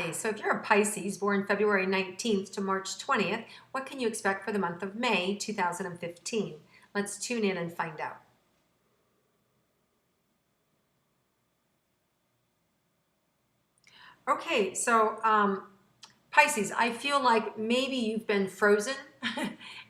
Hi, so if you're a Pisces born February 19th to March 20th, what can you expect for the month of May 2015? Let's tune in and find out. Okay, so Pisces, I feel like maybe you've been frozen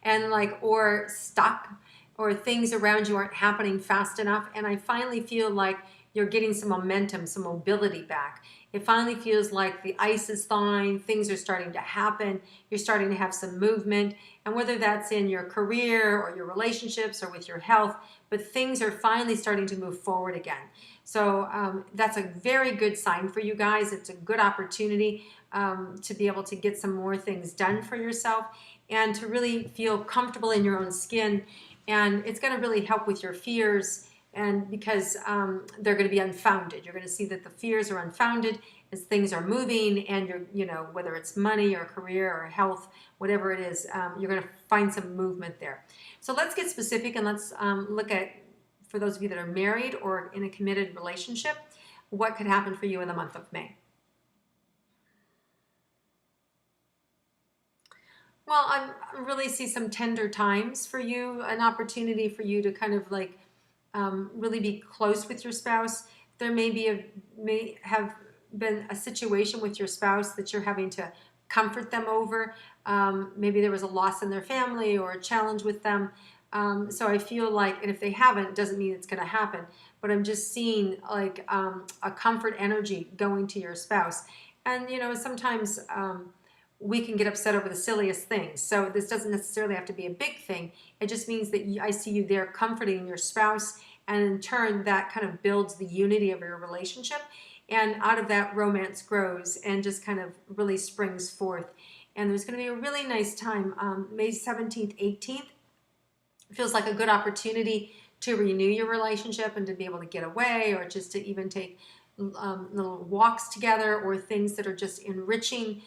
and or stuck, or things around you aren't happening fast enough. And I finally feel like you're getting some momentum, some mobility back. It finally feels like the ice is thawing, things are starting to happen, you're starting to have some movement. And whether that's in your career or your relationships or with your health, but things are finally starting to move forward again. So that's a very good sign for you guys. It's a good opportunity to be able to get some more things done for yourself and to really feel comfortable in your own skin. And it's going to really help with your fears, and because they're going to be unfounded. You're going to see that the fears are unfounded as things are moving, and whether it's money or career or health, whatever it is, you're going to find some movement there. So let's get specific, and let's look at, for those of you that are married or in a committed relationship, what could happen for you in the month of May. Well, I really see some tender times for you, an opportunity for you to kind of really be close with your spouse. There may have been a situation with your spouse that you're having to comfort them over. Maybe there was a loss in their family or a challenge with them. So I feel like, and if they haven't, it doesn't mean it's going to happen, but I'm just seeing a comfort energy going to your spouse. And sometimes we can get upset over the silliest things. So this doesn't necessarily have to be a big thing. It just means that I see you there comforting your spouse, and in turn that kind of builds the unity of your relationship. And out of that, romance grows and just kind of really springs forth. And there's going to be a really nice time, May 17th, 18th. It feels like a good opportunity to renew your relationship and to be able to get away, or just to even take little walks together, or things that are just enriching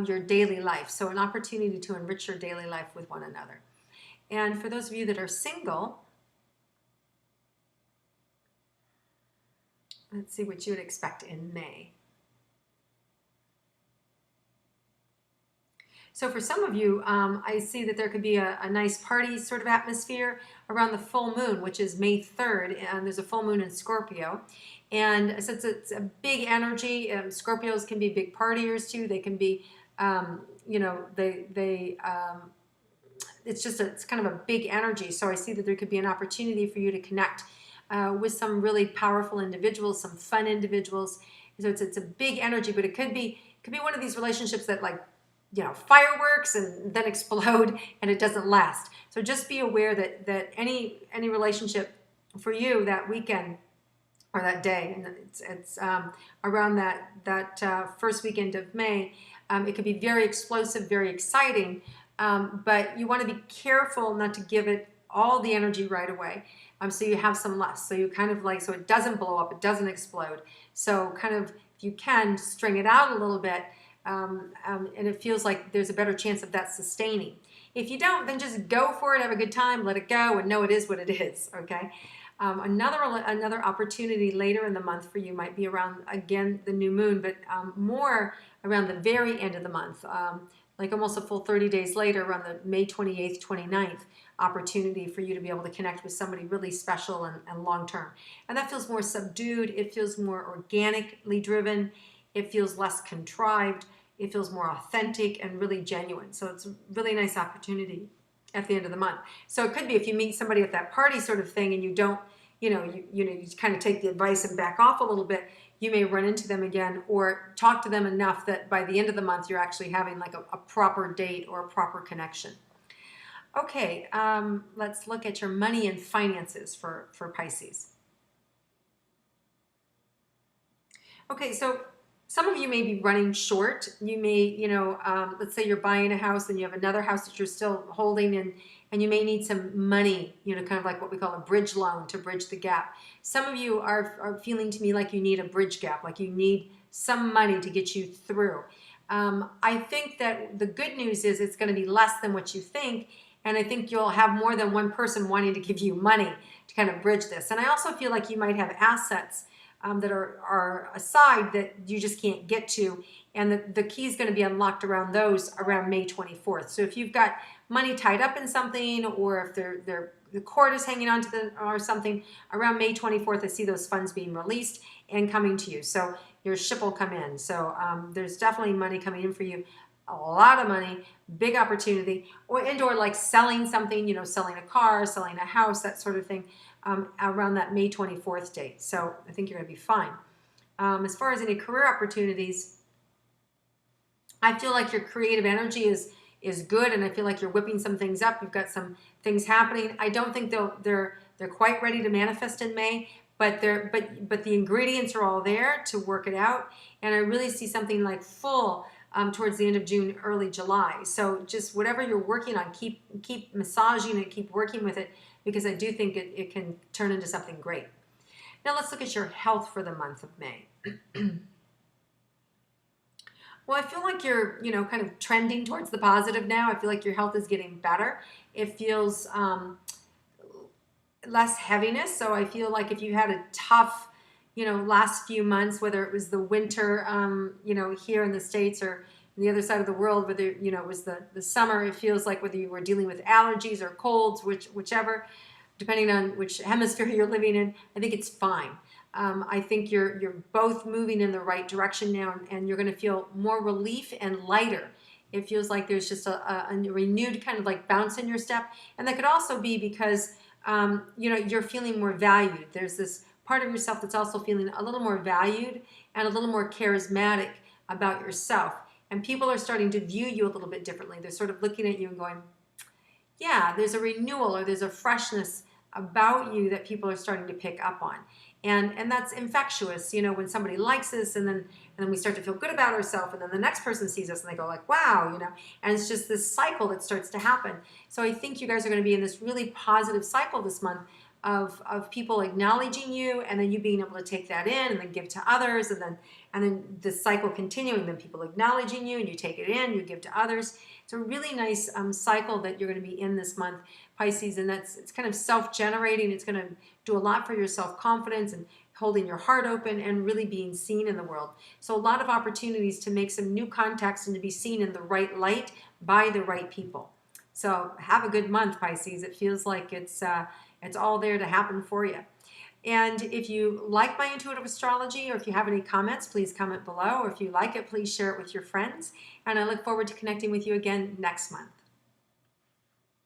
your daily life. So an opportunity to enrich your daily life with one another. And for those of you that are single, let's see what you would expect in May. So for some of you, I see that there could be a nice party sort of atmosphere around the full moon, which is May 3rd, and there's a full moon in Scorpio. And since it's a big energy, Scorpios can be big partiers too. They can be, it's kind of a big energy. So I see that there could be an opportunity for you to connect with some really powerful individuals, some fun individuals. So it's a big energy, but it could be one of these relationships that fireworks and then explode and it doesn't last. So just be aware that any relationship for you that weekend or that day, and it's around that first weekend of May, it could be very explosive, very exciting, but you want to be careful not to give it all the energy right away. So you have some less. So you kind of so it doesn't blow up, it doesn't explode. So kind of, if you can, string it out a little bit, and it feels like there's a better chance of that sustaining. If you don't, then just go for it, have a good time, let it go, and know it is what it is, okay? Another opportunity later in the month for you might be around, again, the new moon, but more around the very end of the month, like almost a full 30 days later, around the May 28th, 29th, opportunity for you to be able to connect with somebody really special and long-term. And that feels more subdued, it feels more organically driven, it feels less contrived, it feels more authentic and really genuine. So it's a really nice opportunity at the end of the month. So it could be if you meet somebody at that party sort of thing and you don't, you kind of take the advice and back off a little bit, you may run into them again, or talk to them enough that by the end of the month you're actually having like a proper date or a proper connection. Okay, let's look at your money and finances for Pisces. Okay, so some of you may be running short. You may, let's say you're buying a house and you have another house that you're still holding, and you may need some money, kind of like what we call a bridge loan to bridge the gap. Some of you are feeling to me like you need a bridge gap, like you need some money to get you through. I think that the good news is it's going to be less than what you think, and I think you'll have more than one person wanting to give you money to kind of bridge this. And I also feel like you might have assets that are aside that you just can't get to. And the key is going to be unlocked around those around May 24th. So if you've got money tied up in something, or if the cord is hanging on to or something, around May 24th, I see those funds being released and coming to you. So your ship will come in. So there's definitely money coming in for you. A lot of money, big opportunity, or like selling something, selling a car, selling a house, that sort of thing, around that May 24th date. So I think you're going to be fine. As far as any career opportunities, I feel like your creative energy is good, and I feel like you're whipping some things up. You've got some things happening. I don't think they're quite ready to manifest in May, but the ingredients are all there to work it out. And I really see something like full towards the end of June, early July. So just whatever you're working on, keep massaging it, keep working with it, because I do think it can turn into something great. Now let's look at your health for the month of May. Well, I feel like you're, kind of trending towards the positive now. I feel like your health is getting better. It feels less heaviness. So I feel like if you had a tough, last few months, whether it was the winter, here in the States or the other side of the world, whether, it was the summer, it feels like whether you were dealing with allergies or colds, whichever, depending on which hemisphere you're living in, I think it's fine. I think you're both moving in the right direction now, and you're going to feel more relief and lighter. It feels like there's just a renewed kind of like bounce in your step. And that could also be because, you're feeling more valued. There's this part of yourself that's also feeling a little more valued and a little more charismatic about yourself. And people are starting to view you a little bit differently. They're sort of looking at you and going, yeah, there's a renewal or there's a freshness about you that people are starting to pick up on. And that's infectious, when somebody likes us, and then we start to feel good about ourselves, and then the next person sees us and they go like, wow, and it's just this cycle that starts to happen. So I think you guys are going to be in this really positive cycle this month of people acknowledging you, and then you being able to take that in and then give to others, and then the cycle continuing, then people acknowledging you and you take it in, you give to others. It's a really nice cycle that you're going to be in this month, Pisces, and it's kind of self-generating. It's going to do a lot for your self-confidence and holding your heart open and really being seen in the world. So a lot of opportunities to make some new contacts and to be seen in the right light by the right people. So have a good month, Pisces. It feels like it's all there to happen for you. And if you like my intuitive astrology, or if you have any comments, please comment below. Or if you like it, please share it with your friends. And I look forward to connecting with you again next month.